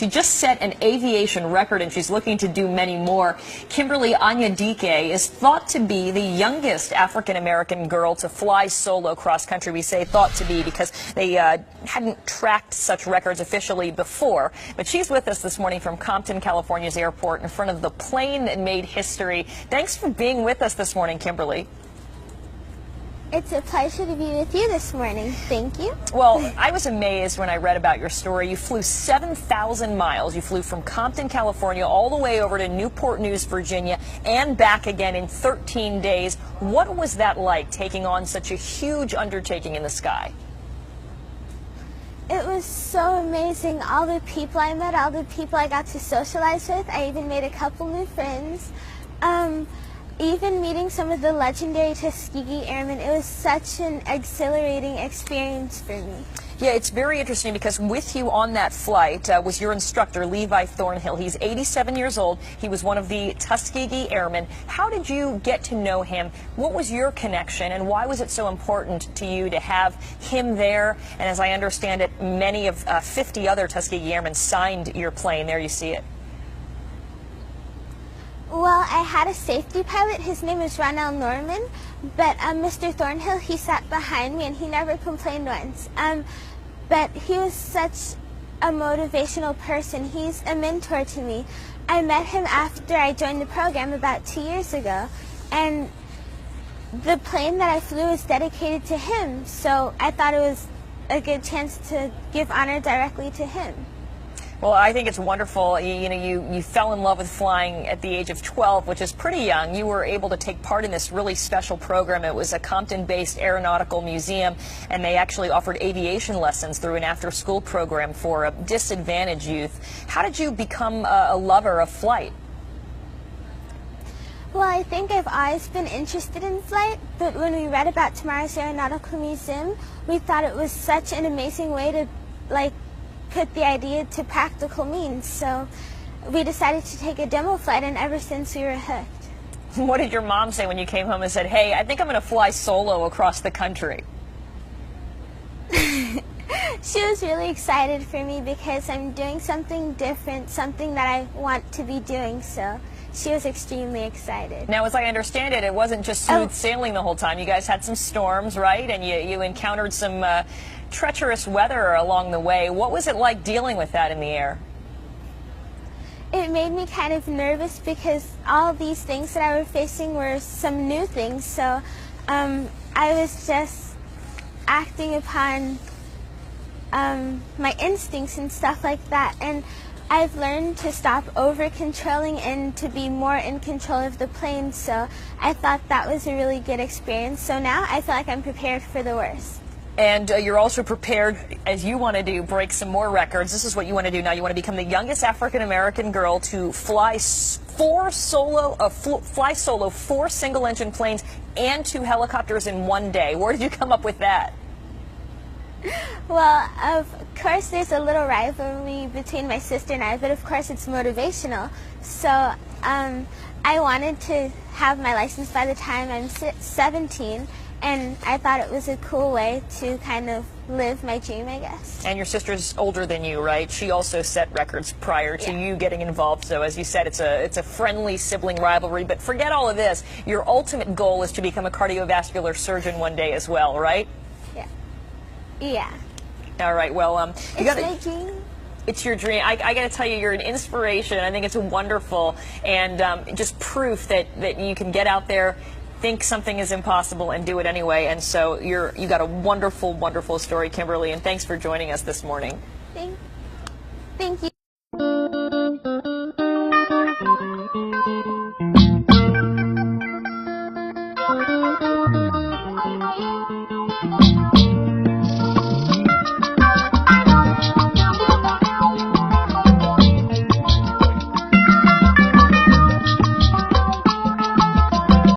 She just set an aviation record, and she's looking to do many more. Kimberly Anyadike is thought to be the youngest African-American girl to fly solo cross-country. We say thought to be because they hadn't tracked such records officially before. But she's with us this morning from Compton, California's airport in front of the plane that made history. Thanks for being with us this morning, Kimberly. It's a pleasure to be with you this morning. Thank you. Well, I was amazed when I read about your story. You flew 7,000 miles. You flew from Compton, California, all the way over to Newport News, Virginia, and back again in 13 days. What was that like, taking on such a huge undertaking in the sky? It was so amazing. All the people I met, all the people I got to socialize with. I even made a couple new friends. Even meeting some of the legendary Tuskegee Airmen, it was such an exhilarating experience for me. Yeah, it's very interesting because with you on that flight was your instructor, Levi Thornhill. He's 87 years old. He was one of the Tuskegee Airmen. How did you get to know him? What was your connection, and why was it so important to you to have him there? And as I understand it, many of 50 other Tuskegee Airmen signed your plane. There you see it. Well, I had a safety pilot. His name is Ronell Norman, but Mr. Thornhill, he sat behind me and he never complained once. But he was such a motivational person. He's a mentor to me. I met him after I joined the program about 2 years ago, and the plane that I flew was dedicated to him, so I thought it was a good chance to give honor directly to him. Well, I think it's wonderful. You fell in love with flying at the age of 12, which is pretty young. You were able to take part in this really special program. It was a Compton-based aeronautical museum, and they actually offered aviation lessons through an after-school program for disadvantaged youth. How did you become a lover of flight? Well, I think I've always been interested in flight, but when we read about tomorrow's aeronautical museum, we thought it was such an amazing way to, put the idea to practical means. So we decided to take a demo flight, and ever since we were hooked. What did your mom say when you came home and said, hey, I think I'm going to fly solo across the country? She was really excited for me because I'm doing something different, something that I want to be doing, so she was extremely excited. Now, as I understand it, it wasn't just smooth sailing the whole time. You guys had some storms, right? And you encountered some treacherous weather along the way. What was it like dealing with that in the air? It made me kind of nervous because all these things that I was facing were some new things, so I was just acting upon my instincts and stuff like that, and I've learned to stop over-controlling and to be more in control of the plane, so I thought that was a really good experience. So now I feel like I'm prepared for the worst. And you're also prepared, as you want to do, break some more records. This is what you want to do now. You want to become the youngest African-American girl to fly four single-engine planes and 2 helicopters in one day. Where did you come up with that? Well, of course there's a little rivalry between my sister and I, but of course it's motivational. So I wanted to have my license by the time I'm 17, and I thought it was a cool way to kind of live my dream, I guess. And your sister's older than you, right? She also set records prior to you getting involved. So as you said, it's a friendly sibling rivalry. But forget all of this. Your ultimate goal is to become a cardiovascular surgeon one day as well, right? Yeah. All right. Well, it's my dream. It's your dream. I got to tell you, you're an inspiration. I think it's wonderful, and just proof that you can get out there, think something is impossible, and do it anyway. And so you got a wonderful, wonderful story, Kimberly. And thanks for joining us this morning. Thank you.